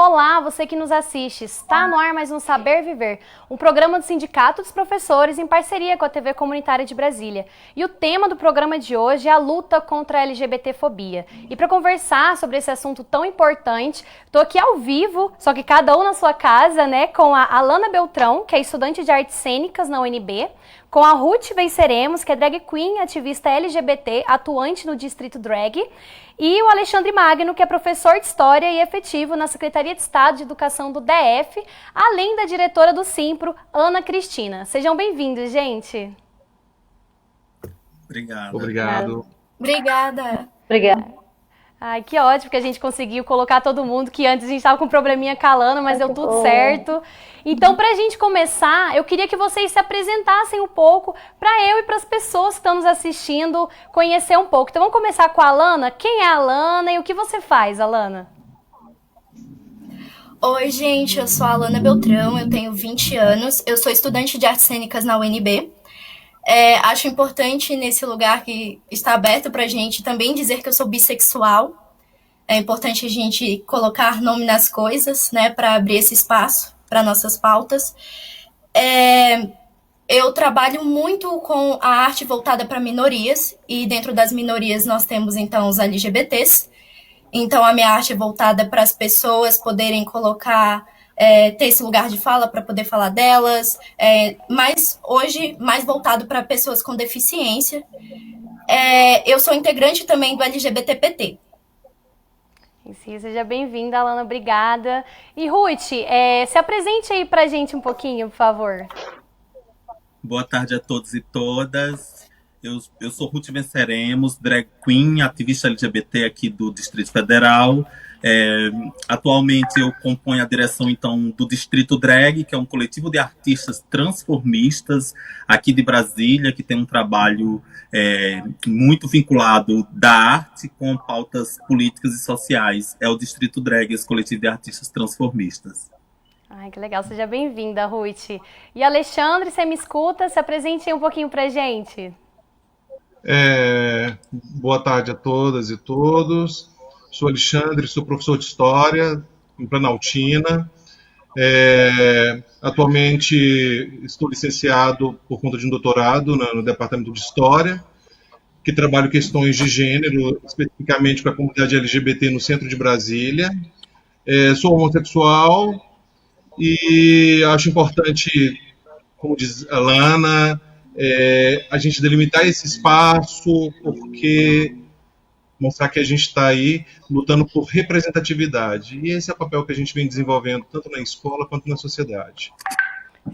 Olá, você que nos assiste. Está no ar mais um Saber Viver, um programa do Sindicato dos Professores em parceria com a TV Comunitária de Brasília. E o tema do programa de hoje é a luta contra a LGBTfobia. E para conversar sobre esse assunto tão importante, estou aqui ao vivo, só que cada um na sua casa, né, com a Alana Beltrão, que é estudante de artes cênicas na UNB, com a Ruth Venceremos, que é drag queen, ativista LGBT, atuante no Distrito Drag, e o Alexandre Magno, que é professor de História e efetivo na Secretaria de Estado de Educação do DF, além da diretora do Simpro, Ana Cristina. Sejam bem-vindos, gente. Obrigado. Obrigada. Ai, que ótimo que a gente conseguiu colocar todo mundo, que antes a gente estava com um probleminha calando, mas deu tudo certo. Então, para a gente começar, eu queria que vocês se apresentassem um pouco para eu e para as pessoas que estão nos assistindo conhecer um pouco. Então, vamos começar com a Alana. Quem é a Alana e o que você faz, Alana? Oi, gente, eu sou a Alana Beltrão, eu tenho 20 anos, eu sou estudante de artes cênicas na UNB. Acho importante nesse lugar que está aberto para a gente também dizer que eu sou bissexual. É importante a gente colocar nome nas coisas, né, para abrir esse espaço para nossas pautas. Eu trabalho muito com a arte voltada para minorias, e dentro das minorias nós temos, então, os LGBTs. Então, a minha arte é voltada para as pessoas poderem colocar, ter esse lugar de fala para poder falar delas, mas hoje mais voltado para pessoas com deficiência. Eu sou integrante também do LGBTPT. Sim, seja bem-vinda, Alana, obrigada. E Ruth, se apresente aí pra gente um pouquinho, por favor. Boa tarde a todos e todas. Eu sou Ruth Venceremos, drag queen, ativista LGBT aqui do Distrito Federal. Atualmente eu componho a direção então do Distrito Drag, que é um coletivo de artistas transformistas aqui de Brasília, que tem um trabalho muito vinculado da arte com pautas políticas e sociais. É o Distrito Drag, esse coletivo de artistas transformistas. Ai, que legal, seja bem-vinda, Ruth. E Alexandre, você me escuta? Se apresente aí um pouquinho pra gente. Boa tarde a todas e todos. Sou Alexandre, sou professor de História em Planaltina. Atualmente estou licenciado por conta de um doutorado no Departamento de História, que trabalho questões de gênero, especificamente com a comunidade LGBT no centro de Brasília. Sou homossexual e acho importante, como diz a Lana, a gente delimitar esse espaço, porque mostrar que a gente está aí lutando por representatividade. E esse é o papel que a gente vem desenvolvendo tanto na escola quanto na sociedade.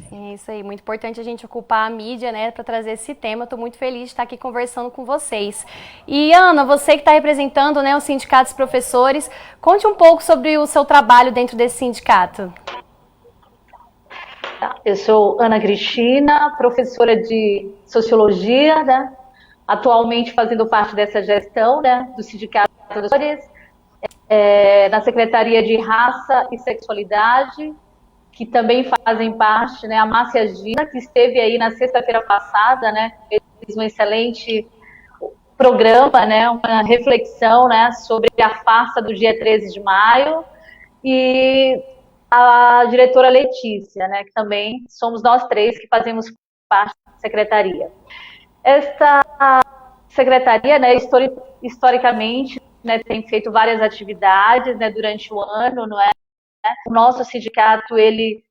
Sim, é isso aí. Muito importante a gente ocupar a mídia, né, para trazer esse tema. Estou muito feliz de estar aqui conversando com vocês. E Ana, você que está representando, né, o Sindicato dos Professores, conte um pouco sobre o seu trabalho dentro desse sindicato. Eu sou Ana Cristina, professora de Sociologia, né? Atualmente fazendo parte dessa gestão, né, do Sindicato dos Professores, na Secretaria de Raça e Sexualidade, que também fazem parte, né, a Márcia Gina, que esteve aí na sexta-feira passada, né, fez um excelente programa, né, uma reflexão, né, sobre a farsa do dia 13 de maio, e a diretora Letícia, né, que também somos nós três que fazemos parte da secretaria. Esta secretaria, né, historicamente, né, tem feito várias atividades, né, durante o ano, não é? O nosso sindicato, ele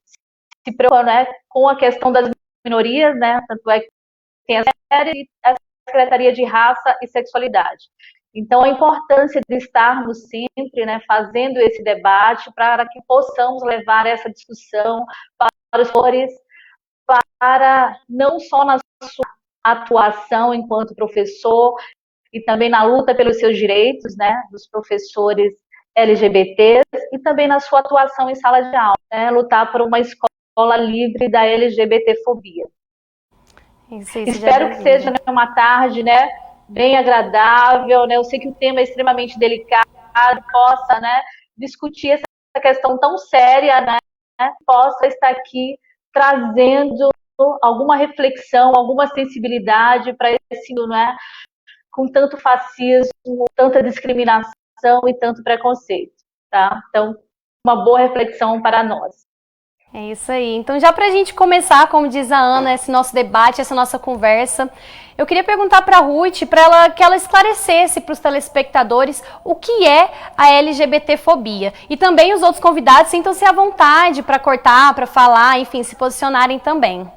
se preocupa, né, com a questão das minorias, né, tanto é que tem a Secretaria de Raça e Sexualidade. Então, a importância de estarmos sempre, né, fazendo esse debate para que possamos levar essa discussão para os professores, para não só na sua atuação enquanto professor e também na luta pelos seus direitos, né, dos professores LGBTs, e também na sua atuação em sala de aula, né, lutar por uma escola livre da LGBTfobia. Espero que seja, né, uma tarde, né, bem agradável, né? Eu sei que o tema é extremamente delicado, possa, né, discutir essa questão tão séria, né, possa estar aqui trazendo alguma reflexão, alguma sensibilidade para esse mundo, né, com tanto fascismo, tanta discriminação e tanto preconceito, tá? Então, uma boa reflexão para nós. É isso aí. Então, já para a gente começar, como diz a Ana, esse nosso debate, essa nossa conversa, eu queria perguntar para a Ruth, que ela esclarecesse para os telespectadores o que é a LGBTfobia. E também os outros convidados sintam-se à vontade para cortar, para falar, enfim, se posicionarem também.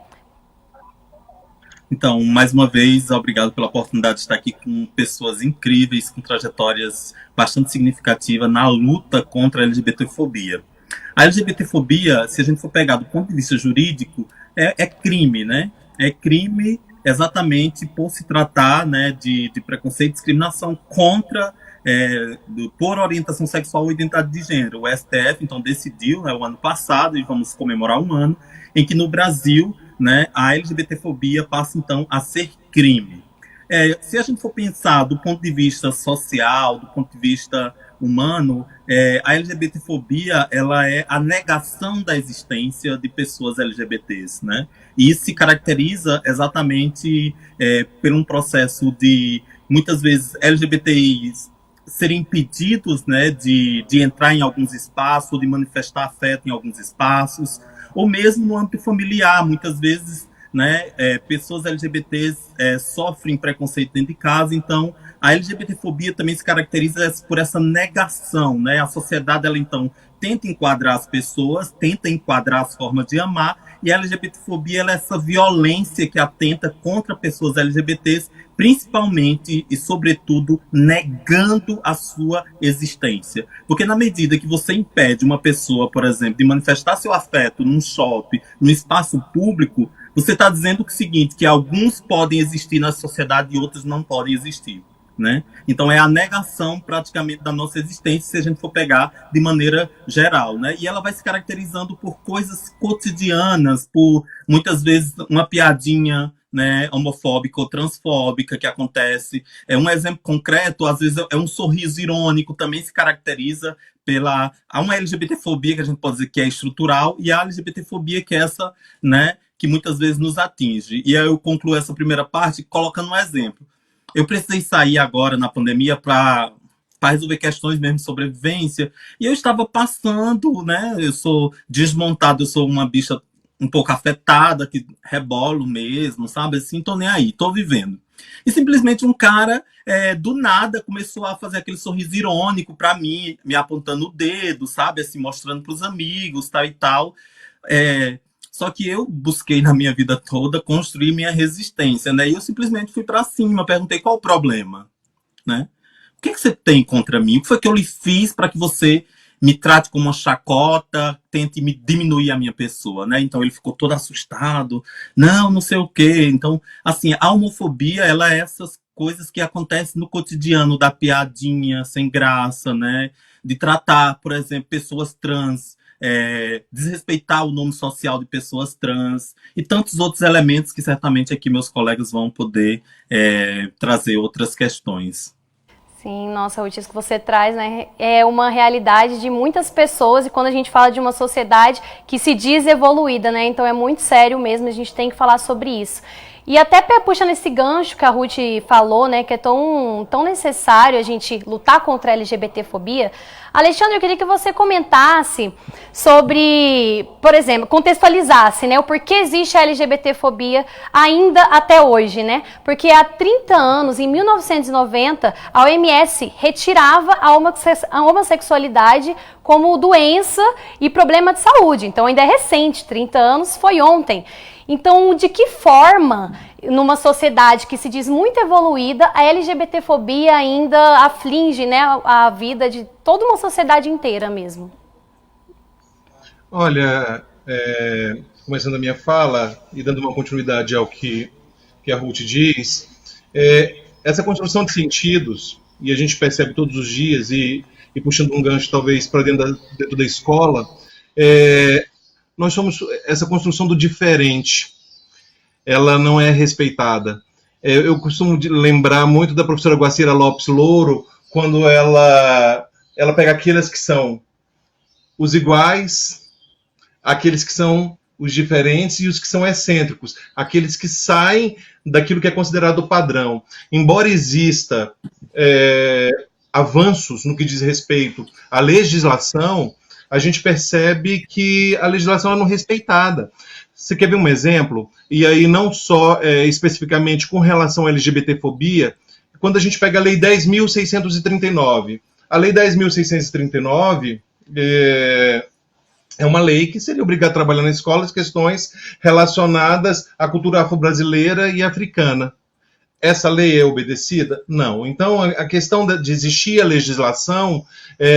Então, mais uma vez, obrigado pela oportunidade de estar aqui com pessoas incríveis, com trajetórias bastante significativas na luta contra a LGBTfobia. A LGBTfobia, se a gente for pegar do ponto de vista jurídico, é crime, né? É crime exatamente por se tratar, né, de preconceito e discriminação contra, por orientação sexual ou identidade de gênero. O STF, então, decidiu, né, o ano passado, e vamos comemorar um ano, em que no Brasil, né, a LGBTfobia passa, então, a ser crime. Se a gente for pensar do ponto de vista social, do ponto de vista humano, a LGBTfobia, ela é a negação da existência de pessoas LGBTs, né? E isso se caracteriza exatamente por um processo de, muitas vezes, LGBTIs serem impedidos, né, de entrar em alguns espaços, de manifestar afeto em alguns espaços, ou mesmo no âmbito familiar, muitas vezes, né, pessoas LGBTs sofrem preconceito dentro de casa, então a LGBTfobia também se caracteriza por essa negação, né? A sociedade, ela então tenta enquadrar as pessoas, tenta enquadrar as formas de amar, e a LGBTfobia, ela é essa violência que atenta contra pessoas LGBTs, principalmente e sobretudo negando a sua existência. Porque na medida que você impede uma pessoa, por exemplo, de manifestar seu afeto num shopping, num espaço público, você está dizendo o seguinte, que alguns podem existir na sociedade e outros não podem existir, né? Então é a negação praticamente da nossa existência, se a gente for pegar de maneira geral, né? E ela vai se caracterizando por coisas cotidianas, por muitas vezes uma piadinha, né, homofóbica ou transfóbica que acontece. Um exemplo concreto, às vezes é um sorriso irônico, também se caracteriza há uma LGBTfobia que a gente pode dizer que é estrutural, e a LGBTfobia que é essa, né, que muitas vezes nos atinge. E aí eu concluo essa primeira parte colocando um exemplo. Eu precisei sair agora na pandemia para resolver questões mesmo de sobrevivência, e eu estava passando, né, eu sou desmontado, eu sou uma bicha um pouco afetada, que rebolo mesmo, sabe, assim, tô nem aí, tô vivendo. E simplesmente um cara, do nada, começou a fazer aquele sorriso irônico para mim, me apontando o dedo, sabe, assim, mostrando pros amigos, tal e tal. Só que eu busquei na minha vida toda construir minha resistência, né? E eu simplesmente fui para cima, perguntei qual o problema, né? O que você tem contra mim? O que foi que eu lhe fiz para que você me trate como uma chacota, tente me diminuir a minha pessoa, né? Então ele ficou todo assustado, não sei o quê. Então, assim, a homofobia, ela é essas coisas que acontecem no cotidiano, da piadinha sem graça, né? De tratar, por exemplo, pessoas trans, desrespeitar o nome social de pessoas trans e tantos outros elementos que certamente aqui meus colegas vão poder trazer outras questões. Sim, nossa, Ruth, isso que você traz, né, é uma realidade de muitas pessoas, e quando a gente fala de uma sociedade que se diz evoluída, né, então é muito sério mesmo, a gente tem que falar sobre isso. E até puxando esse gancho que a Ruth falou, né, que é tão necessário a gente lutar contra a LGBTfobia, Alexandre, eu queria que você comentasse sobre, por exemplo, contextualizasse, né, o porquê existe a LGBTfobia ainda até hoje, né? Porque há 30 anos, em 1990, a OMS retirava a homossexualidade como doença e problema de saúde. Então ainda é recente, 30 anos foi ontem. Então, de que forma, numa sociedade que se diz muito evoluída, a LGBTfobia ainda aflige, né, a vida de toda uma sociedade inteira mesmo? Olha, começando a minha fala e dando uma continuidade ao que a Ruth diz, essa construção de sentidos, e a gente percebe todos os dias, e puxando um gancho talvez para dentro da escola, nós somos essa construção do diferente, ela não é respeitada. Eu costumo lembrar muito da professora Guacira Lopes Louro, quando ela pega aqueles que são os iguais, aqueles que são os diferentes e os que são excêntricos, aqueles que saem daquilo que é considerado padrão. Embora exista avanços no que diz respeito à legislação, a gente percebe que a legislação é não respeitada. Você quer ver um exemplo? E aí não só especificamente com relação à LGBTfobia, quando a gente pega a Lei 10.639. A Lei 10.639 é uma lei que seria obrigada a trabalhar na escola as questões relacionadas à cultura afro-brasileira e africana. Essa lei é obedecida? Não. Então, a questão de existir a legislação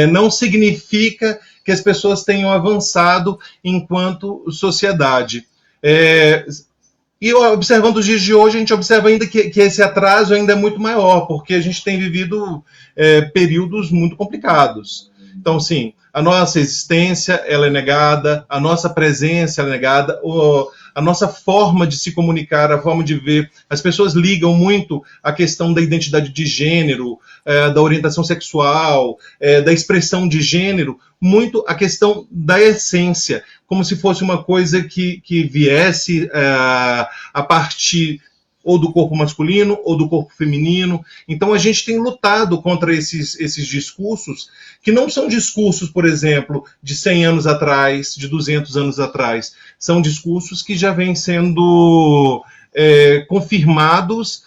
não significa que as pessoas tenham avançado enquanto sociedade. E observando os dias de hoje, a gente observa ainda que esse atraso ainda é muito maior, porque a gente tem vivido períodos muito complicados. Então, sim, a nossa existência ela é negada, a nossa presença é negada, a nossa forma de se comunicar, a forma de ver. As pessoas ligam muito a questão da identidade de gênero, da orientação sexual, da expressão de gênero, muito a questão da essência, como se fosse uma coisa que viesse a partir ou do corpo masculino ou do corpo feminino. Então a gente tem lutado contra esses discursos, que não são discursos, por exemplo, de 100 anos atrás, de 200 anos atrás. São discursos que já vêm sendo confirmados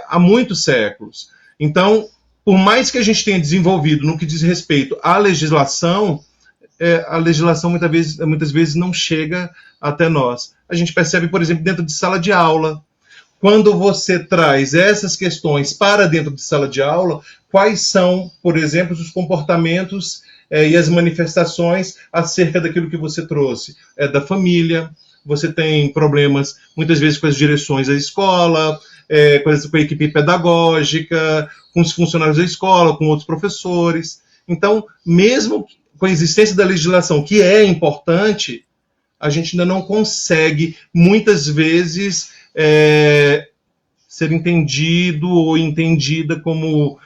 há muitos séculos. Então, por mais que a gente tenha desenvolvido no que diz respeito à legislação, a legislação muitas vezes não chega até nós. A gente percebe, por exemplo, dentro de sala de aula, quando você traz essas questões para dentro de sala de aula, quais são, por exemplo, os comportamentos e as manifestações acerca daquilo que você trouxe? Da família, você tem problemas, muitas vezes, com as direções da escola, com a equipe pedagógica, com os funcionários da escola, com outros professores. Então, mesmo com a existência da legislação, que é importante, a gente ainda não consegue, muitas vezes, ser entendido ou entendida como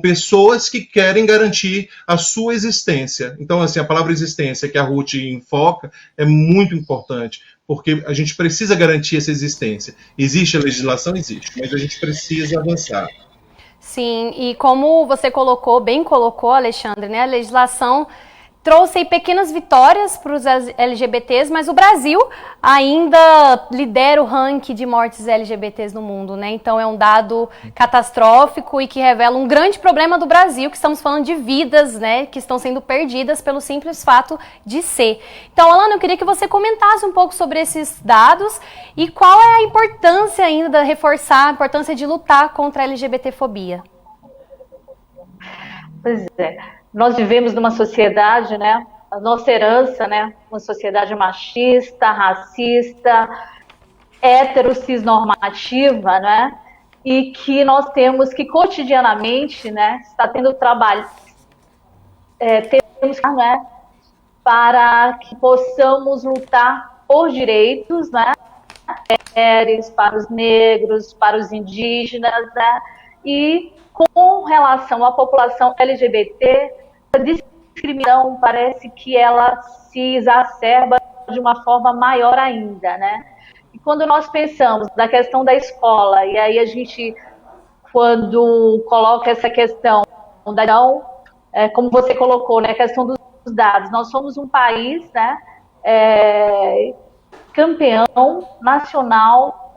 pessoas que querem garantir a sua existência. Então, assim, a palavra existência que a Ruth enfoca é muito importante, porque a gente precisa garantir essa existência. Existe a legislação? Existe, mas a gente precisa avançar. Sim, e como você bem colocou, Alexandre, né, a legislação trouxe aí pequenas vitórias para os LGBTs, mas o Brasil ainda lidera o ranking de mortes LGBTs no mundo, né? Então é um dado catastrófico e que revela um grande problema do Brasil, que estamos falando de vidas, né, que estão sendo perdidas pelo simples fato de ser. Então, Alana, eu queria que você comentasse um pouco sobre esses dados e qual é a importância ainda de reforçar a importância de lutar contra a LGBTfobia. Pois é. Nós vivemos numa sociedade, né, a nossa herança, né, uma sociedade machista, racista, heterocisnormativa, né, e que nós temos que cotidianamente, né, está tendo trabalho, temos, né, para que possamos lutar por direitos, né, para os negros, para os indígenas, né, e com relação à população LGBT, a discriminação parece que ela se exacerba de uma forma maior ainda, né? E quando nós pensamos na questão da escola, e aí a gente, quando coloca essa questão, como você colocou, né, a questão dos dados, nós somos um país, né, campeão nacional,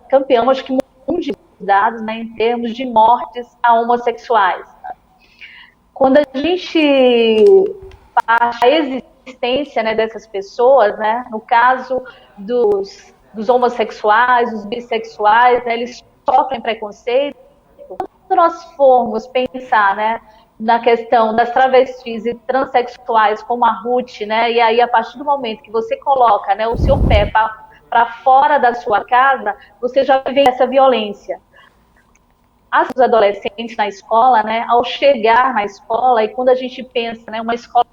campeão, acho que mundial, dados, né, em termos de mortes a homossexuais. Quando a gente faz a existência, né, dessas pessoas, né, no caso dos homossexuais, dos bissexuais, né, eles sofrem preconceito. Quando nós formos pensar, né, na questão das travestis e transexuais como a Ruth, né, e aí a partir do momento que você coloca, né, o seu pé para fora da sua casa, você já vê essa violência. Os adolescentes na escola, né, ao chegar na escola, e quando a gente pensa, né, uma escola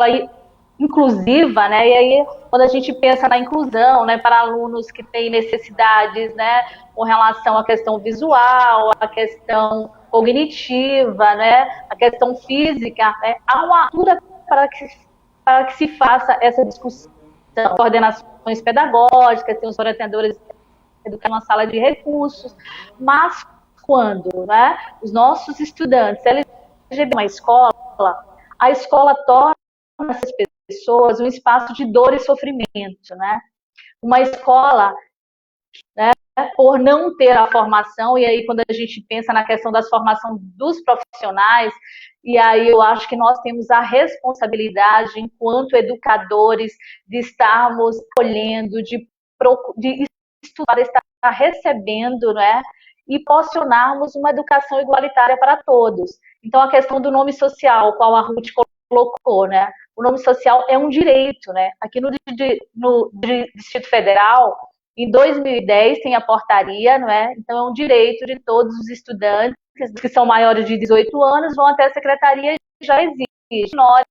inclusiva, né, e aí quando a gente pensa na inclusão, né, para alunos que têm necessidades, né, com relação à questão visual, à questão cognitiva, né, à questão física, né, há uma altura para que se faça essa discussão, coordenações pedagógicas, tem os orientadores educando uma sala de recursos, mas quando, né, os nossos estudantes LGBT uma escola, a escola torna essas pessoas um espaço de dor e sofrimento, né? Uma escola, né, por não ter a formação, e aí quando a gente pensa na questão da formação dos profissionais, e aí eu acho que nós temos a responsabilidade, enquanto educadores, de estarmos colhendo, de estudar, estar recebendo, né, e proporcionarmos uma educação igualitária para todos. Então, a questão do nome social, qual a Ruth colocou, né, o nome social é um direito, né, aqui no Distrito Federal, em 2010 tem a portaria, não é? Então é um direito de todos os estudantes que são maiores de 18 anos, vão até a secretaria e já existe. Nós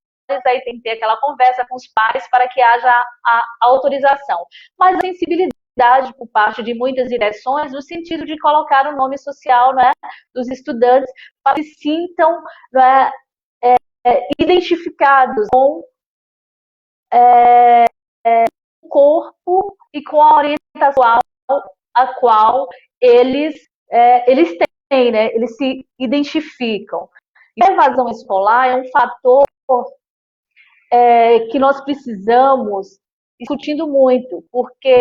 aí tem que ter aquela conversa com os pais para que haja a autorização. Mas a sensibilidade por parte de muitas direções no sentido de colocar o nome social, né, dos estudantes para que se sintam, né, identificados com o corpo e com a orientação a qual eles têm, né? Eles se identificam. E a evasão escolar é um fator que nós precisamos discutindo muito, porque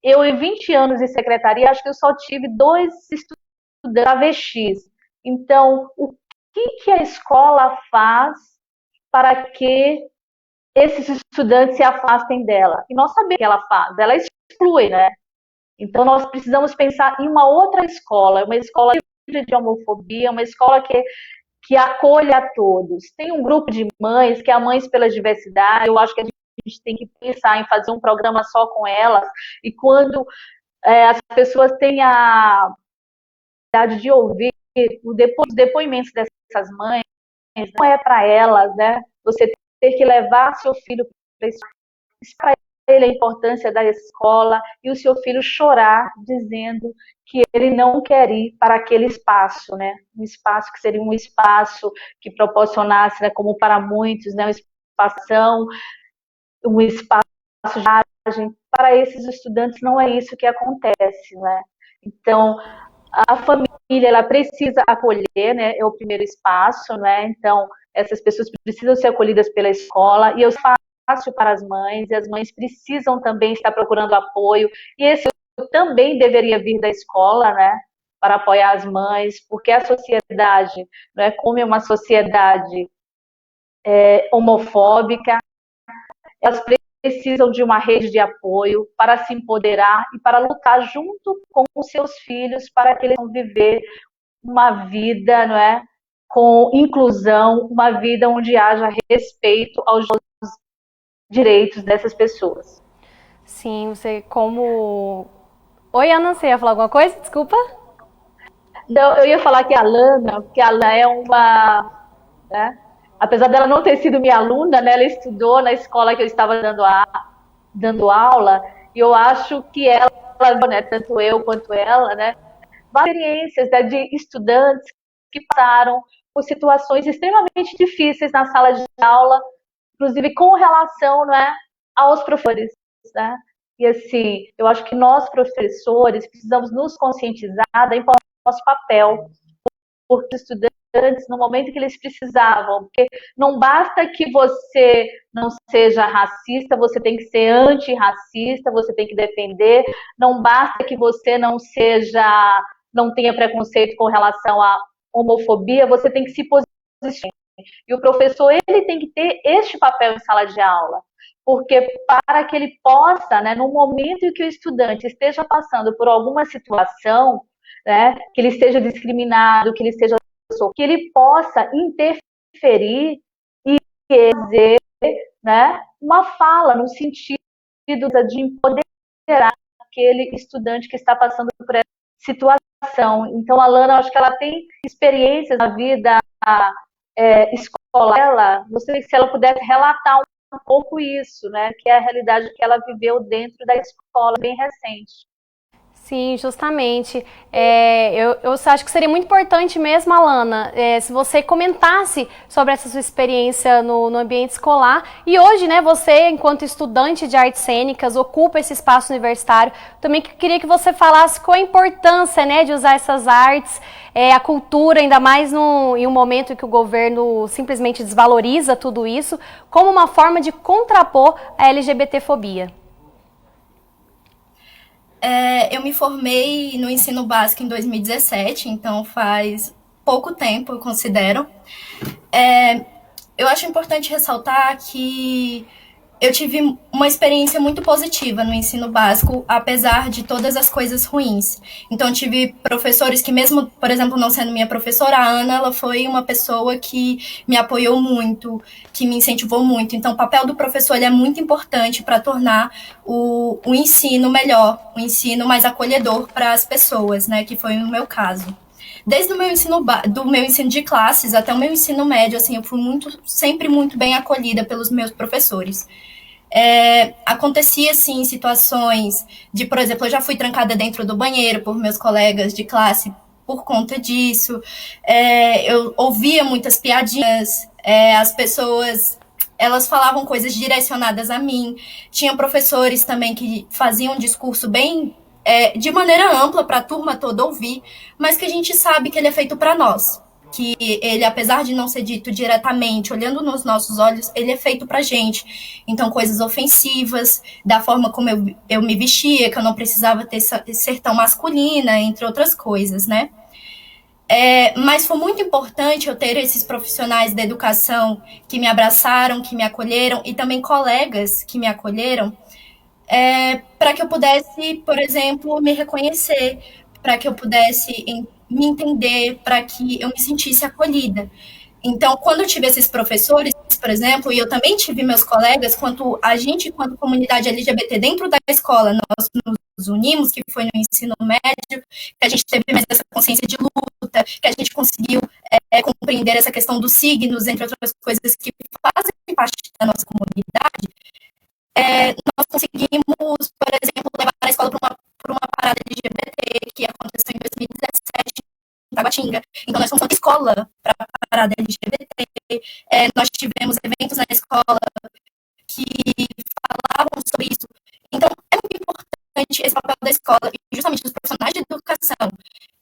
eu, em 20 anos de secretaria, acho que eu só tive 2 estudantes travestis. Então, o que a escola faz para que esses estudantes se afastem dela? E nós sabemos o que ela faz, ela exclui, né? Então, nós precisamos pensar em uma outra escola, uma escola livre de homofobia, uma escola que acolha a todos. Tem um grupo de mães, que é a Mães pela Diversidade, eu acho que a gente tem que pensar em fazer um programa só com elas, e quando as pessoas têm a oportunidade de ouvir os depoimentos dessas mães, não é para elas, né? Você ter que levar seu filho para explicar para ele a importância da escola e o seu filho chorar dizendo que ele não quer ir para aquele espaço, né? Um espaço que seria um espaço que proporcionasse, né, como para muitos, né, um espaço de viagem. Para esses estudantes não é isso que acontece, né? Então, a família, ela precisa acolher, né? É o primeiro espaço, né? Então, essas pessoas precisam ser acolhidas pela escola, e eu fácil para as mães, e as mães precisam também estar procurando apoio, e esse também deveria vir da escola, né? Para apoiar as mães, porque a sociedade, né, como é uma sociedade homofóbica, elas precisam de uma rede de apoio para se empoderar e para lutar junto com os seus filhos para que eles possam viver uma vida, não é, com inclusão, uma vida onde haja respeito aos direitos dessas pessoas. Sim, você como... Oi, Ana, você ia falar alguma coisa? Desculpa. Não, eu ia falar que a Lana, porque a Lana é uma... Né, apesar dela não ter sido minha aluna, né, ela estudou na escola que eu estava dando aula, e eu acho que ela, né, tanto eu quanto ela, né, várias experiências, né, de estudantes que passaram por situações extremamente difíceis na sala de aula, inclusive com relação, né, aos professores, né? E assim, eu acho que nós, professores, precisamos nos conscientizar da importância do nosso papel, porque os estudantes, no momento que eles precisavam, porque não basta que você não seja racista, você tem que ser antirracista, você tem que defender, não basta que você não tenha preconceito com relação à homofobia, você tem que se posicionar. E o professor, ele tem que ter este papel em sala de aula, porque para que ele possa, né, no momento em que o estudante esteja passando por alguma situação, né, que ele esteja discriminado, que ele possa interferir e fazer, né, uma fala no sentido de empoderar aquele estudante que está passando por essa situação. Então, a Lana, acho que ela tem experiências na vida escolar, gostaria que se ela pudesse relatar um pouco isso, né, que é a realidade que ela viveu dentro da escola, bem recente. Sim, justamente. Eu acho que seria muito importante mesmo, Alana, se você comentasse sobre essa sua experiência no ambiente escolar. E hoje, né, você, enquanto estudante de artes cênicas, ocupa esse espaço universitário. Também queria que você falasse qual a importância, né, de usar essas artes, a cultura, ainda mais em um momento em que o governo simplesmente desvaloriza tudo isso, como uma forma de contrapor a LGBTfobia. Eu me formei no ensino básico em 2017, então faz pouco tempo, eu considero. Eu acho importante ressaltar que eu tive uma experiência muito positiva no ensino básico, apesar de todas as coisas ruins. Então, tive professores que, mesmo, por exemplo, não sendo minha professora, a Ana, ela foi uma pessoa que me apoiou muito, que me incentivou muito. Então, o papel do professor ele é muito importante para tornar o ensino melhor, o ensino mais acolhedor para as pessoas, né, que foi o meu caso. Desde o meu ensino de classes até o meu ensino médio, assim, eu fui sempre muito bem acolhida pelos meus professores. Acontecia, assim, situações de, por exemplo, eu já fui trancada dentro do banheiro por meus colegas de classe por conta disso. Eu ouvia muitas piadinhas, as pessoas, elas falavam coisas direcionadas a mim. Tinha professores também que faziam um discurso bem de maneira ampla para a turma toda ouvir, mas que a gente sabe que ele é feito para nós, que ele, apesar de não ser dito diretamente, olhando nos nossos olhos, ele é feito pra gente. Então, coisas ofensivas, da forma como eu me vestia, que eu não precisava ser tão masculina, entre outras coisas, né? Mas foi muito importante eu ter esses profissionais da educação que me abraçaram, que me acolheram, e também colegas que me acolheram, para que eu pudesse, por exemplo, me reconhecer, para que eu pudesse me entender, para que eu me sentisse acolhida. Então, quando eu tive esses professores, por exemplo, e eu também tive meus colegas, quanto comunidade LGBT dentro da escola, nós nos unimos, que foi no ensino médio, que a gente teve mais essa consciência de luta, que a gente conseguiu compreender essa questão dos signos, entre outras coisas que fazem parte da nossa comunidade. Nós conseguimos, por exemplo, levar a escola para uma parada LGBT que aconteceu em 2017 em Taguatinga. Então, nós fomos uma escola para a parada LGBT. Nós tivemos eventos na escola que falavam sobre isso. Então, é muito importante esse papel da escola e justamente dos profissionais de educação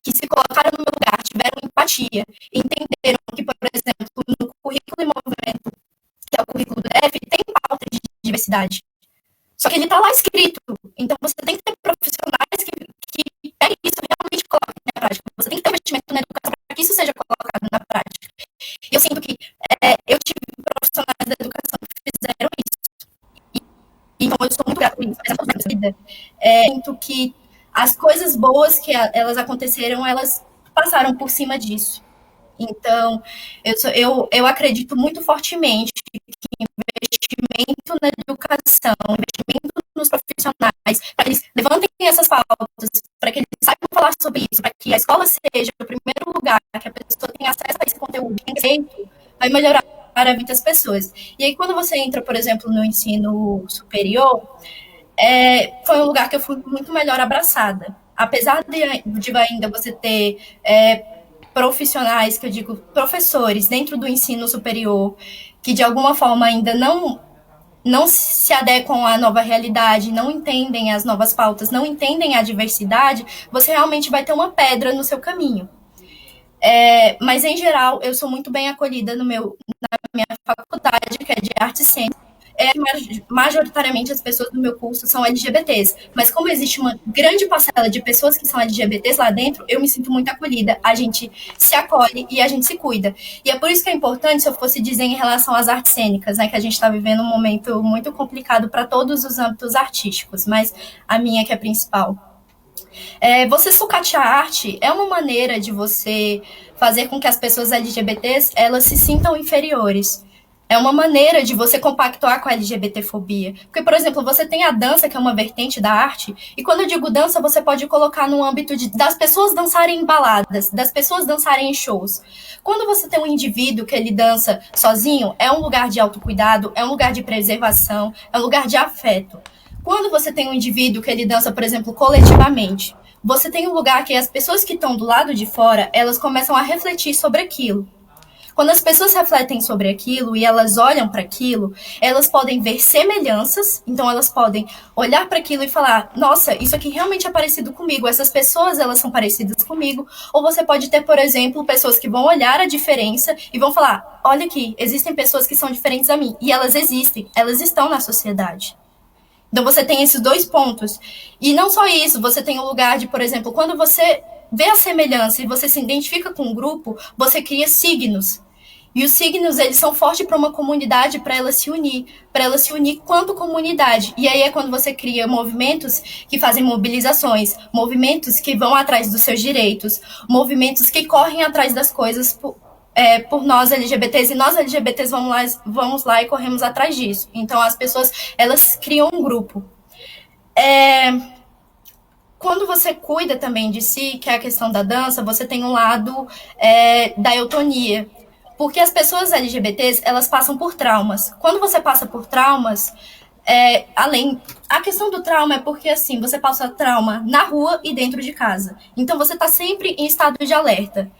que se colocaram no meu lugar, tiveram empatia, entenderam que, por exemplo, no currículo e movimento, que é o currículo do DF, tem pauta de diversidade. Só que ele está lá escrito. Então, você tem que ter profissionais que peguem isso e realmente coloquem na prática. Você tem que ter investimento na educação para que isso seja colocado na prática. E eu sinto que eu tive profissionais da educação que fizeram isso. Então, eu sou muito grata por isso. Mas vida, sinto que as coisas boas que elas aconteceram, elas passaram por cima disso. Então, eu acredito muito fortemente que investimento na educação, investimento nos profissionais, para que eles levantem essas pautas, para que eles saibam falar sobre isso, para que a escola seja o primeiro lugar que a pessoa tenha acesso a esse conteúdo, vai melhorar a vida das pessoas. E aí, quando você entra, por exemplo, no ensino superior, foi um lugar que eu fui muito melhor abraçada. Apesar de ainda você ter profissionais, que eu digo professores, dentro do ensino superior, que de alguma forma ainda não se adequam à nova realidade, não entendem as novas pautas, não entendem a diversidade, você realmente vai ter uma pedra no seu caminho. Mas, em geral, eu sou muito bem acolhida na minha faculdade, que é de artes cênicas. Majoritariamente as pessoas do meu curso são LGBTs, mas como existe uma grande parcela de pessoas que são LGBTs lá dentro, eu me sinto muito acolhida, a gente se acolhe e a gente se cuida. E é por isso que é importante, se eu fosse dizer em relação às artes cênicas, né, que a gente está vivendo um momento muito complicado para todos os âmbitos artísticos, mas a minha que é principal. Você sucatear a arte é uma maneira de você fazer com que as pessoas LGBTs elas se sintam inferiores. É uma maneira de você compactuar com a LGBTfobia. Porque, por exemplo, você tem a dança, que é uma vertente da arte, e quando eu digo dança, você pode colocar no âmbito das pessoas dançarem em baladas, das pessoas dançarem em shows. Quando você tem um indivíduo que ele dança sozinho, é um lugar de autocuidado, é um lugar de preservação, é um lugar de afeto. Quando você tem um indivíduo que ele dança, por exemplo, coletivamente, você tem um lugar que as pessoas que estão do lado de fora, elas começam a refletir sobre aquilo. Quando as pessoas refletem sobre aquilo e elas olham para aquilo, elas podem ver semelhanças, então elas podem olhar para aquilo e falar, nossa, isso aqui realmente é parecido comigo, essas pessoas, elas são parecidas comigo. Ou você pode ter, por exemplo, pessoas que vão olhar a diferença e vão falar, olha aqui, existem pessoas que são diferentes a mim, e elas existem, elas estão na sociedade. Então você tem esses dois pontos. E não só isso, você tem o lugar de, por exemplo, quando você vê a semelhança e você se identifica com um grupo, você cria signos. E os signos, eles são fortes para uma comunidade, para ela se unir quanto comunidade. E aí é quando você cria movimentos que fazem mobilizações, movimentos que vão atrás dos seus direitos, movimentos que correm atrás das coisas por nós LGBTs, e nós LGBTs vamos lá e corremos atrás disso. Então as pessoas, elas criam um grupo. Quando você cuida também de si, que é a questão da dança, você tem um lado da eutonia. Porque as pessoas LGBTs, elas passam por traumas. Quando você passa por traumas, a questão do trauma é porque, assim, você passa trauma na rua e dentro de casa. Então, você está sempre em estado de alerta.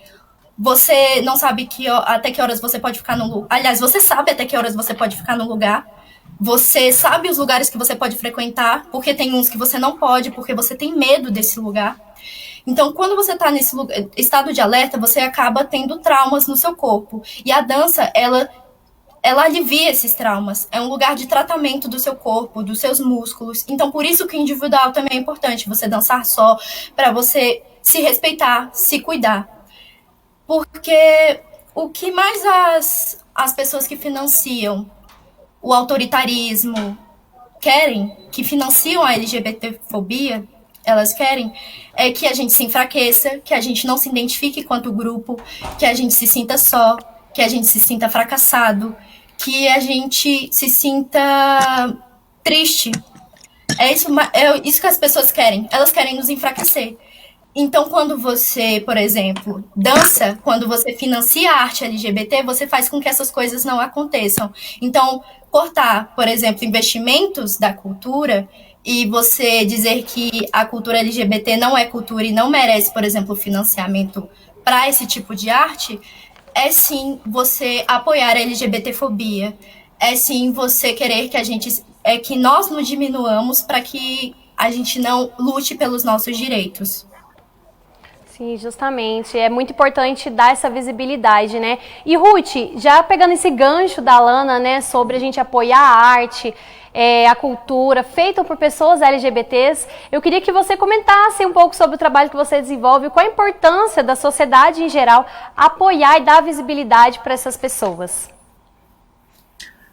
Você não sabe até que horas você pode ficar no lugar. Aliás, você sabe até que horas você pode ficar no lugar. Você sabe os lugares que você pode frequentar, porque tem uns que você não pode, porque você tem medo desse lugar. Então, quando você está nesse estado de alerta, você acaba tendo traumas no seu corpo. E a dança, ela alivia esses traumas. É um lugar de tratamento do seu corpo, dos seus músculos. Então, por isso que o individual também é importante. Você dançar só, para você se respeitar, se cuidar. Porque o que mais as pessoas que financiam o autoritarismo querem, que financiam a LGBTfobia, elas querem é que a gente se enfraqueça, que a gente não se identifique quanto grupo, que a gente se sinta só, que a gente se sinta fracassado, que a gente se sinta triste. É isso que as pessoas querem. Elas querem nos enfraquecer. Então, quando você, por exemplo, dança, quando você financia a arte LGBT, você faz com que essas coisas não aconteçam. Então, cortar, por exemplo, investimentos da cultura e você dizer que a cultura LGBT não é cultura e não merece, por exemplo, financiamento para esse tipo de arte, é sim você apoiar a LGBTfobia, é sim você querer que nós nos diminuamos para que a gente não lute pelos nossos direitos. Sim, justamente. É muito importante dar essa visibilidade, né? E Ruth, já pegando esse gancho da Lana, né, sobre a gente apoiar a arte, a cultura feita por pessoas LGBTs, eu queria que você comentasse um pouco sobre o trabalho que você desenvolve, qual a importância da sociedade em geral apoiar e dar visibilidade para essas pessoas.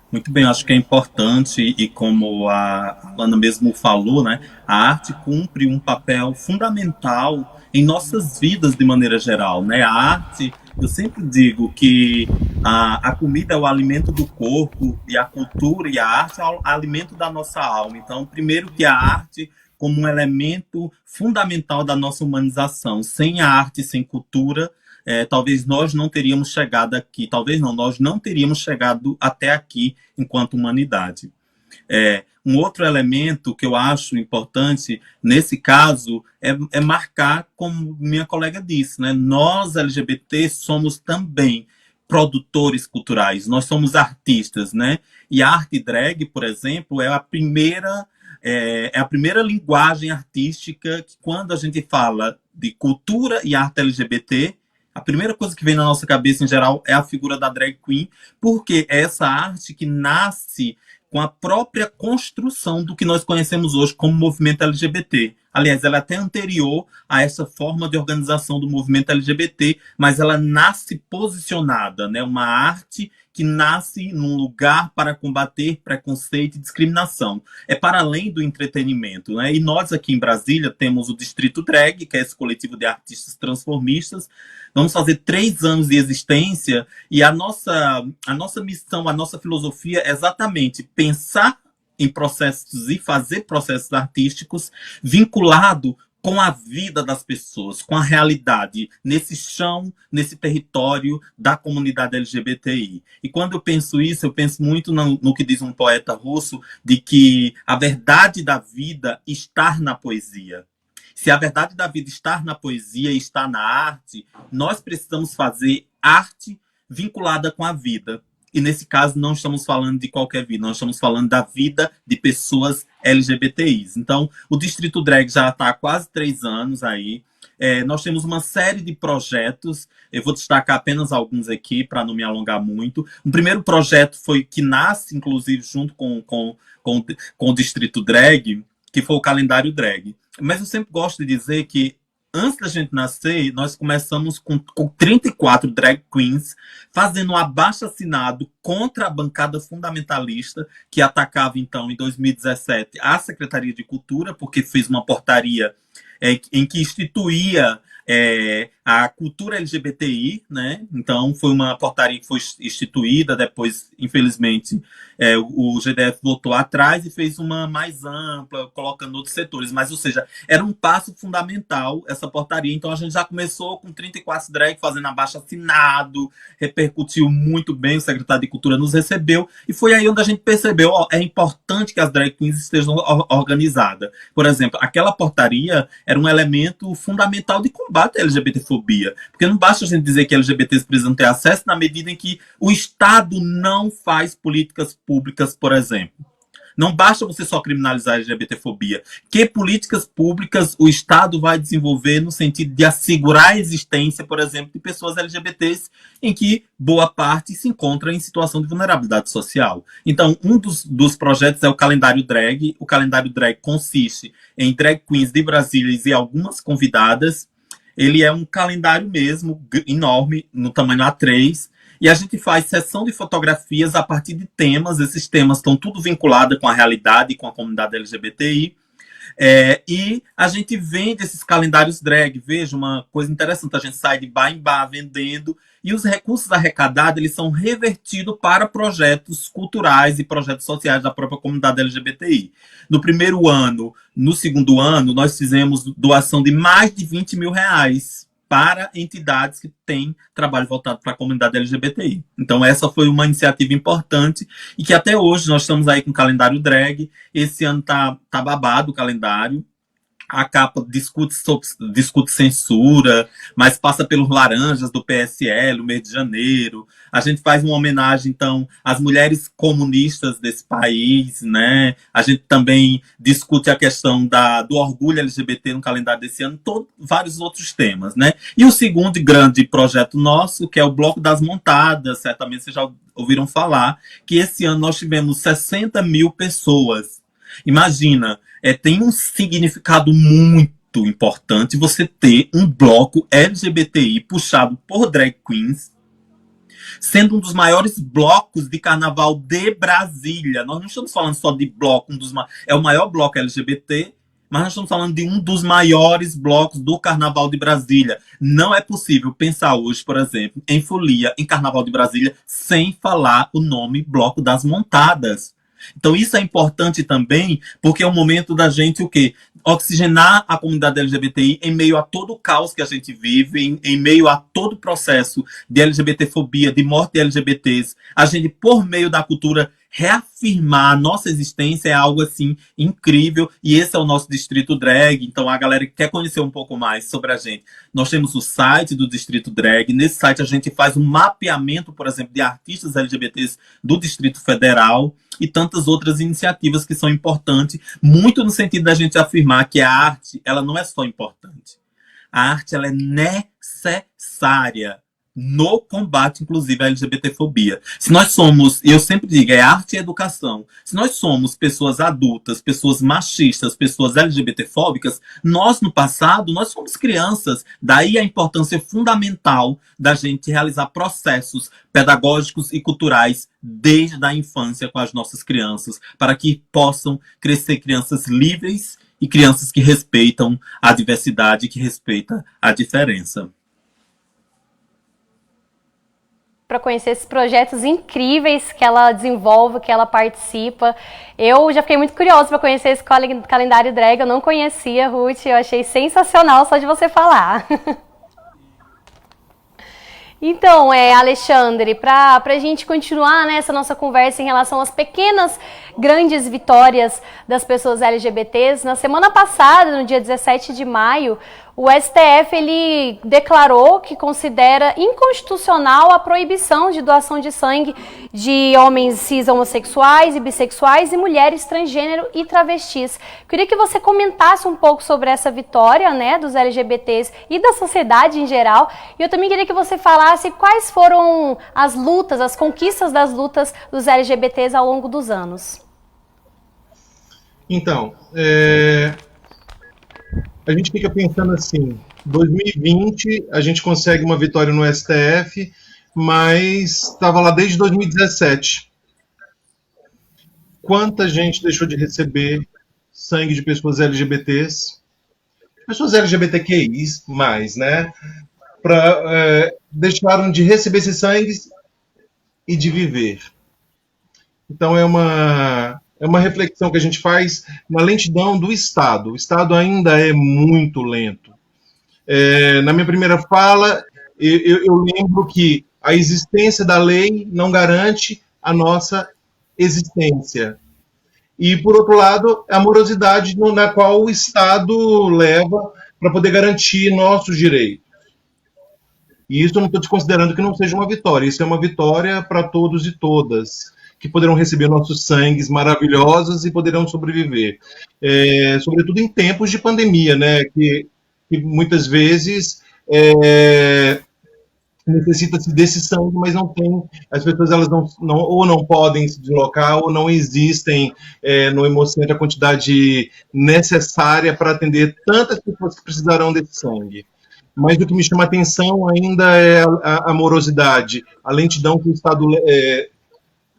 Muito bem, acho que é importante e como a Lana mesmo falou, né, a arte cumpre um papel fundamental em nossas vidas de maneira geral, né? A arte, eu sempre digo que a comida é o alimento do corpo e a cultura e a arte é o alimento da nossa alma. Então, primeiro que a arte como um elemento fundamental da nossa humanização. Sem a arte, sem cultura, talvez nós não teríamos chegado aqui, nós não teríamos chegado até aqui enquanto humanidade. Um outro elemento que eu acho importante nesse caso é marcar, como minha colega disse, né? Nós, LGBT, somos também produtores culturais, nós somos artistas, né? E a arte drag, por exemplo, é a primeira linguagem artística que, quando a gente fala de cultura e arte LGBT, a primeira coisa que vem na nossa cabeça, em geral, é a figura da drag queen, porque é essa arte que nasce com a própria construção do que nós conhecemos hoje como movimento LGBT. Aliás, ela é até anterior a essa forma de organização do movimento LGBT, mas ela nasce posicionada, né? Uma arte que nasce num lugar para combater preconceito e discriminação. É para além do entretenimento, né? E nós aqui em Brasília temos o Distrito Drag, que é esse coletivo de artistas transformistas. Vamos fazer 3 anos de existência e a nossa missão, a nossa filosofia é exatamente pensar em processos e fazer processos artísticos vinculado com a vida das pessoas, com a realidade, nesse chão, nesse território da comunidade LGBTI. E quando eu penso isso, eu penso muito no que diz um poeta russo, de que a verdade da vida está na poesia. Se a verdade da vida está na poesia e está na arte, nós precisamos fazer arte vinculada com a vida. E nesse caso não estamos falando de qualquer vida, nós estamos falando da vida de pessoas LGBTIs. Então, o Distrito Drag já está há quase 3 anos aí. Nós temos uma série de projetos, eu vou destacar apenas alguns aqui para não me alongar muito. O primeiro projeto foi que nasce, inclusive, junto com o Distrito Drag, que foi o Calendário Drag. Mas eu sempre gosto de dizer que antes da gente nascer, nós começamos com 34 drag queens fazendo um abaixo-assinado contra a bancada fundamentalista que atacava, então, em 2017, a Secretaria de Cultura, porque fez uma portaria em que instituía a cultura LGBTI, né? Então, foi uma portaria que foi instituída, depois, infelizmente, o GDF voltou atrás e fez uma mais ampla, colocando outros setores. Mas, ou seja, era um passo fundamental essa portaria. Então, a gente já começou com 34 drag fazendo abaixo-assinado, repercutiu muito bem, o secretário de Cultura nos recebeu, e foi aí onde a gente percebeu, é importante que as drag queens estejam organizadas. Por exemplo, aquela portaria era um elemento fundamental de combate à LGBTfobia, porque não basta a gente dizer que LGBTs precisam ter acesso na medida em que o Estado não faz políticas públicas, por exemplo. Não basta você só criminalizar a LGBTfobia. Que políticas públicas o Estado vai desenvolver no sentido de assegurar a existência, por exemplo, de pessoas LGBTs em que boa parte se encontra em situação de vulnerabilidade social. Então, um dos projetos é o Calendário Drag. O Calendário Drag consiste em drag queens de Brasília e algumas convidadas. Ele é um calendário mesmo, enorme, no tamanho A3, e a gente faz sessão de fotografias a partir de temas. Esses temas estão tudo vinculados com a realidade e com a comunidade LGBTI. E a gente vende esses calendários drag. Veja, uma coisa interessante, a gente sai de bar em bar vendendo, e os recursos arrecadados eles são revertidos para projetos culturais e projetos sociais da própria comunidade LGBTI. No primeiro ano, no segundo ano, nós fizemos doação de mais de 20 mil reais para entidades que têm trabalho voltado para a comunidade LGBTI. Então, essa foi uma iniciativa importante e que até hoje nós estamos aí com o calendário drag. Esse ano tá babado o calendário. A capa discute censura, mas passa pelos laranjas do PSL, o mês de janeiro. A gente faz uma homenagem, então, às mulheres comunistas desse país, né? A gente também discute a questão do orgulho LGBT no calendário desse ano, vários outros temas, né? E o segundo grande projeto nosso, que é o Bloco das Montadas, certamente vocês já ouviram falar, que esse ano nós tivemos 60 mil pessoas. Imagina, tem um significado muito importante você ter um bloco LGBTI puxado por drag queens, sendo um dos maiores blocos de carnaval de Brasília. Nós não estamos falando só de bloco, é o maior bloco LGBT, mas nós estamos falando de um dos maiores blocos do Carnaval de Brasília. Não é possível pensar hoje, por exemplo, em folia, em Carnaval de Brasília, sem falar o nome Bloco das Montadas. Então isso é importante também, porque é o momento da gente o quê? Oxigenar a comunidade LGBTI em meio a todo o caos que a gente vive, em meio a todo o processo de LGBTfobia, de morte de LGBTs. A gente, por meio da cultura, reafirmar a nossa existência é algo assim incrível, e esse é o nosso Distrito Drag. Então a galera que quer conhecer um pouco mais sobre a gente, nós temos o site do Distrito Drag. Nesse site a gente faz um mapeamento, por exemplo, de artistas LGBTs do Distrito Federal e tantas outras iniciativas que são importantes, muito no sentido da gente afirmar que a arte, ela não é só importante. A arte, ela é necessária no combate, inclusive, à LGBTfobia. Se nós somos, eu sempre digo, é arte e educação. Se nós somos pessoas adultas, pessoas machistas, pessoas LGBTfóbicas, nós, no passado, nós fomos crianças. Daí a importância fundamental da gente realizar processos pedagógicos e culturais desde a infância com as nossas crianças, para que possam crescer crianças livres e crianças que respeitam a diversidade, que respeitam a diferença. Para conhecer esses projetos incríveis que ela desenvolve, que ela participa. Eu já fiquei muito curiosa para conhecer esse calendário drag, eu não conhecia, Ruth, eu achei sensacional só de você falar. Então, Alexandre, para a gente continuar nessa nossa conversa em relação às pequenas, grandes vitórias das pessoas LGBTs, na semana passada, no dia 17 de maio, o STF ele declarou que considera inconstitucional a proibição de doação de sangue de homens cis homossexuais e bissexuais e mulheres transgênero e travestis. Queria que você comentasse um pouco sobre essa vitória, né, dos LGBTs e da sociedade em geral. E eu também queria que você falasse quais foram as lutas, as conquistas das lutas dos LGBTs ao longo dos anos. Então, a gente fica pensando assim, 2020 a gente consegue uma vitória no STF, mas estava lá desde 2017. Quanta gente deixou de receber sangue de pessoas LGBTs, pessoas LGBTQIs+, né? Deixaram de receber esse sangue e de viver. Então é uma reflexão que a gente faz na lentidão do Estado. O Estado ainda é muito lento. Na minha primeira fala, eu lembro que a existência da lei não garante a nossa existência. E, por outro lado, a morosidade na qual o Estado leva para poder garantir nossos direitos. E isso eu não estou desconsiderando que não seja uma vitória. Isso é uma vitória para todos e todas, que poderão receber nossos sangues maravilhosos e poderão sobreviver. Sobretudo em tempos de pandemia, né? Que muitas vezes necessita-se desse sangue, mas não tem. As pessoas elas ou não podem se deslocar ou não existem no Hemocentro a quantidade necessária para atender tantas pessoas que precisarão desse sangue. Mas o que me chama a atenção ainda é a morosidade, a lentidão que o Estado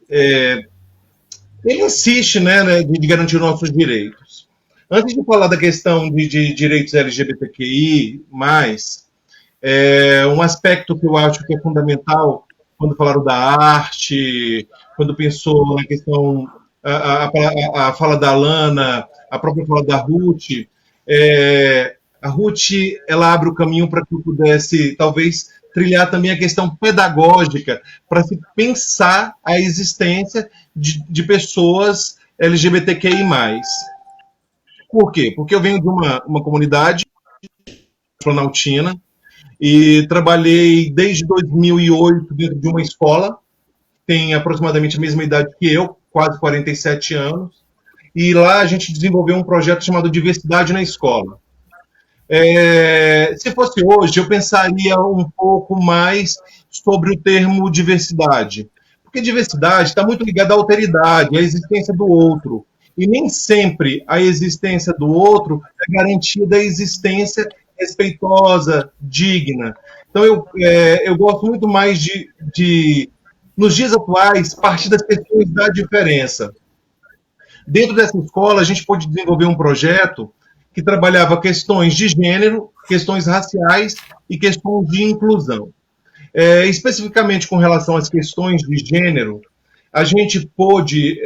ele insiste, né, de garantir nossos direitos. Antes de falar da questão de direitos LGBTQI+, um aspecto que eu acho que é fundamental quando falaram da arte, quando pensou na questão, a fala da Alana, a própria fala da Ruth, a Ruth ela abre o caminho para que eu pudesse, talvez, trilhar também a questão pedagógica, para se pensar a existência de pessoas LGBTQI+. Por quê? Porque eu venho de uma comunidade planaltina e trabalhei desde 2008 dentro de uma escola, tem aproximadamente a mesma idade que eu, quase 47 anos, e lá a gente desenvolveu um projeto chamado Diversidade na Escola. Se fosse hoje, eu pensaria um pouco mais sobre o termo diversidade, porque diversidade está muito ligada à alteridade, à existência do outro, e nem sempre a existência do outro é garantia da existência respeitosa, digna. Então eu gosto muito mais de nos dias atuais, partir das questões da diferença. Dentro dessa escola, a gente pôde desenvolver um projeto que trabalhava questões de gênero, questões raciais e questões de inclusão. Especificamente com relação às questões de gênero, a gente pôde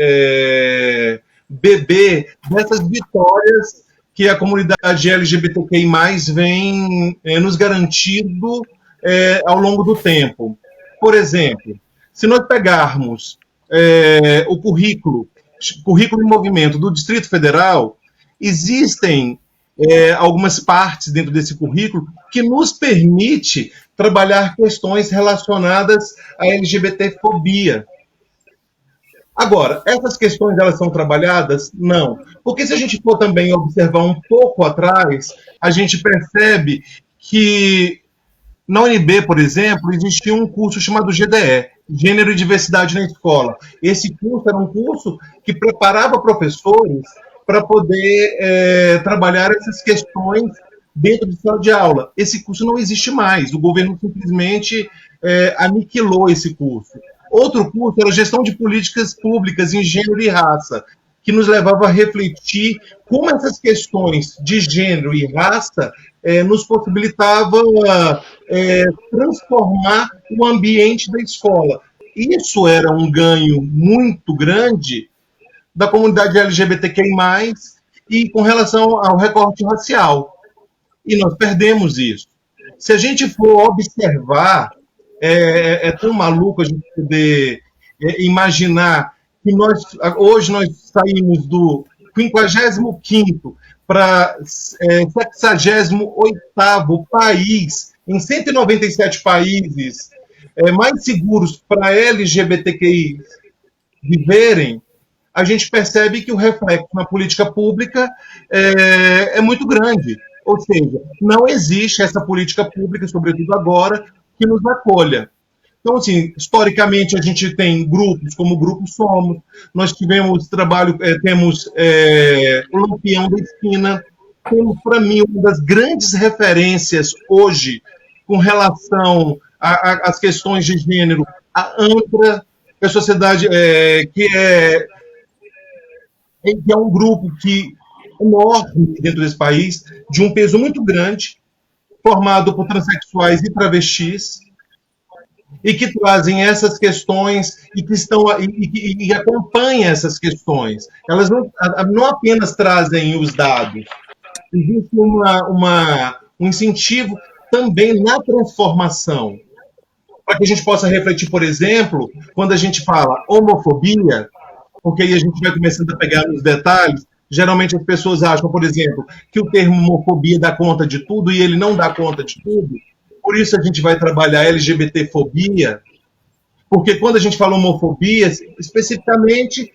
beber dessas vitórias que a comunidade LGBTQI+, vem nos garantindo ao longo do tempo. Por exemplo, se nós pegarmos o currículo em movimento do Distrito Federal, existem algumas partes dentro desse currículo que nos permite trabalhar questões relacionadas à LGBTfobia. Agora, essas questões elas são trabalhadas? Não. Porque se a gente for também observar um pouco atrás, a gente percebe que na UNB, por exemplo, existia um curso chamado GDE, Gênero e Diversidade na Escola. Esse curso era um curso que preparava professores para poder trabalhar essas questões dentro de sala de aula. Esse curso não existe mais, o governo simplesmente aniquilou esse curso. Outro curso era Gestão de Políticas Públicas em Gênero e Raça, que nos levava a refletir como essas questões de gênero e raça nos possibilitavam transformar o ambiente da escola. Isso era um ganho muito grande da comunidade LGBTQI+, e com relação ao recorte racial. E nós perdemos isso. Se a gente for observar É tão maluco a gente poder imaginar que hoje nós saímos do 55º para 78º país, em 197 países mais seguros para LGBTQI viverem, a gente percebe que o reflexo na política pública é muito grande. Ou seja, não existe essa política pública, sobretudo agora, que nos acolha. Então, assim, historicamente, a gente tem grupos como o Grupo Somos, nós tivemos trabalho, temos o Lampião da Esquina, temos, para mim, uma das grandes referências hoje com relação às questões de gênero, a ANTRA, a sociedade que é um grupo enorme dentro desse país, de um peso muito grande, formado por transexuais e travestis, e que trazem essas questões e que acompanham essas questões. Elas não apenas trazem os dados, existe um incentivo também na transformação, para que a gente possa refletir, por exemplo, quando a gente fala homofobia, porque aí a gente vai começando a pegar nos detalhes. Geralmente as pessoas acham, por exemplo, que o termo homofobia dá conta de tudo e ele não dá conta de tudo. Por isso a gente vai trabalhar LGBTfobia, porque quando a gente fala homofobia, especificamente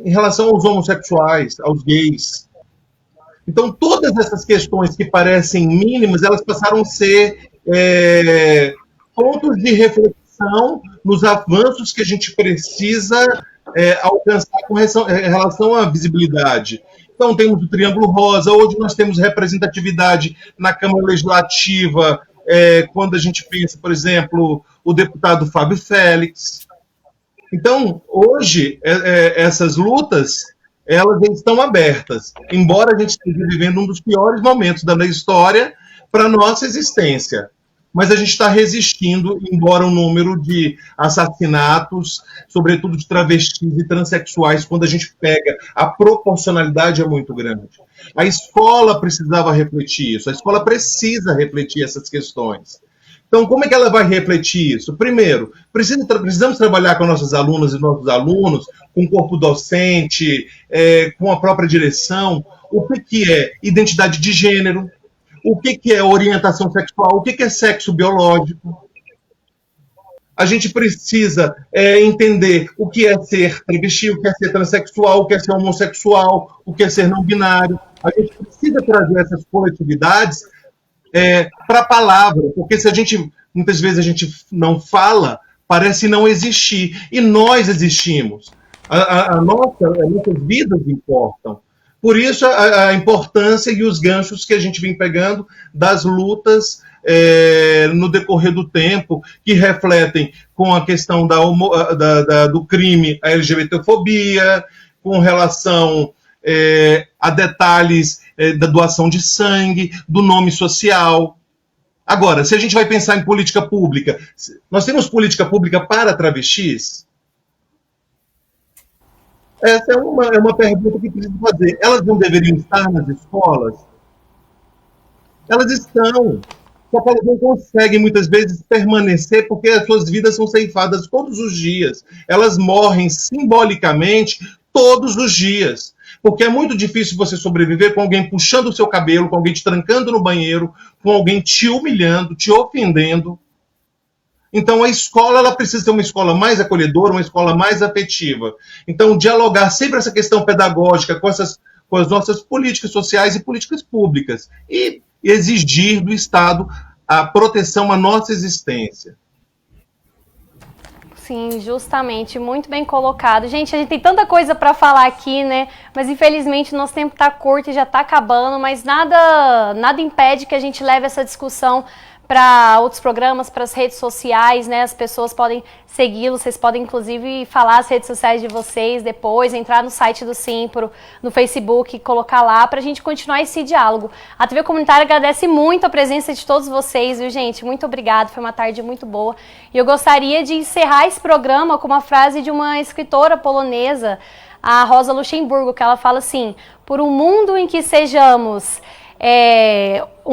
em relação aos homossexuais, aos gays. Então todas essas questões que parecem mínimas, elas passaram a ser pontos de reflexão nos avanços que a gente precisa alcançar com relação à visibilidade. Então, temos o Triângulo Rosa, hoje nós temos representatividade na Câmara Legislativa, quando a gente pensa, por exemplo, o deputado Fábio Félix. Então, hoje, essas lutas, elas estão abertas, embora a gente esteja vivendo um dos piores momentos da história para a nossa existência. Mas a gente está resistindo, embora o número de assassinatos, sobretudo de travestis e transexuais, quando a gente pega, a proporcionalidade é muito grande. A escola precisava refletir isso, a escola precisa refletir essas questões. Então, como é que ela vai refletir isso? Primeiro, precisamos trabalhar com nossas alunas e nossos alunos, com o corpo docente, com a própria direção, o que é identidade de gênero, o que é orientação sexual, o que é sexo biológico. A gente precisa entender o que é ser travesti, o que é ser transexual, o que é ser homossexual, o que é ser não binário. A gente precisa trazer essas coletividades para a palavra, porque se muitas vezes a gente não fala, parece não existir. E nós existimos. As nossas vidas importam. Por isso, a importância e os ganchos que a gente vem pegando das lutas no decorrer do tempo, que refletem com a questão do crime, a LGBTfobia, com relação a detalhes da doação de sangue, do nome social. Agora, se a gente vai pensar em política pública, nós temos política pública para travestis? Essa é uma pergunta que preciso fazer. Elas não deveriam estar nas escolas? Elas estão. Só que elas não conseguem, muitas vezes, permanecer porque as suas vidas são ceifadas todos os dias. Elas morrem simbolicamente todos os dias. Porque é muito difícil você sobreviver com alguém puxando o seu cabelo, com alguém te trancando no banheiro, com alguém te humilhando, te ofendendo. Então, a escola ela precisa ser uma escola mais acolhedora, uma escola mais afetiva. Então, dialogar sempre essa questão pedagógica com as nossas políticas sociais e políticas públicas. E exigir do Estado a proteção à nossa existência. Sim, justamente, muito bem colocado. Gente, a gente tem tanta coisa para falar aqui, né? Mas infelizmente o nosso tempo está curto e já está acabando, mas nada impede que a gente leve essa discussão para outros programas, para as redes sociais, né? As pessoas podem segui-los, vocês podem inclusive falar as redes sociais de vocês depois, entrar no site do Simpro, no Facebook, colocar lá para a gente continuar esse diálogo. A TV Comunitária agradece muito a presença de todos vocês, viu, gente? Muito obrigada, foi uma tarde muito boa. E eu gostaria de encerrar esse programa com uma frase de uma escritora polonesa, a Rosa Luxemburgo, que ela fala assim: por um mundo em que sejamos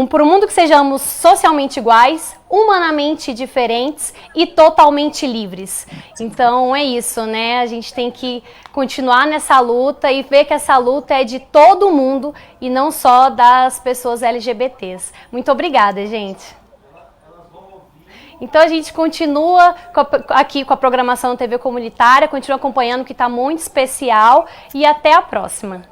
por um mundo que sejamos socialmente iguais, humanamente diferentes e totalmente livres. Então é isso, né? A gente tem que continuar nessa luta e ver que essa luta é de todo mundo e não só das pessoas LGBTs. Muito obrigada, gente. Então a gente continua aqui com a programação da TV Comunitária, continua acompanhando que está muito especial e até a próxima.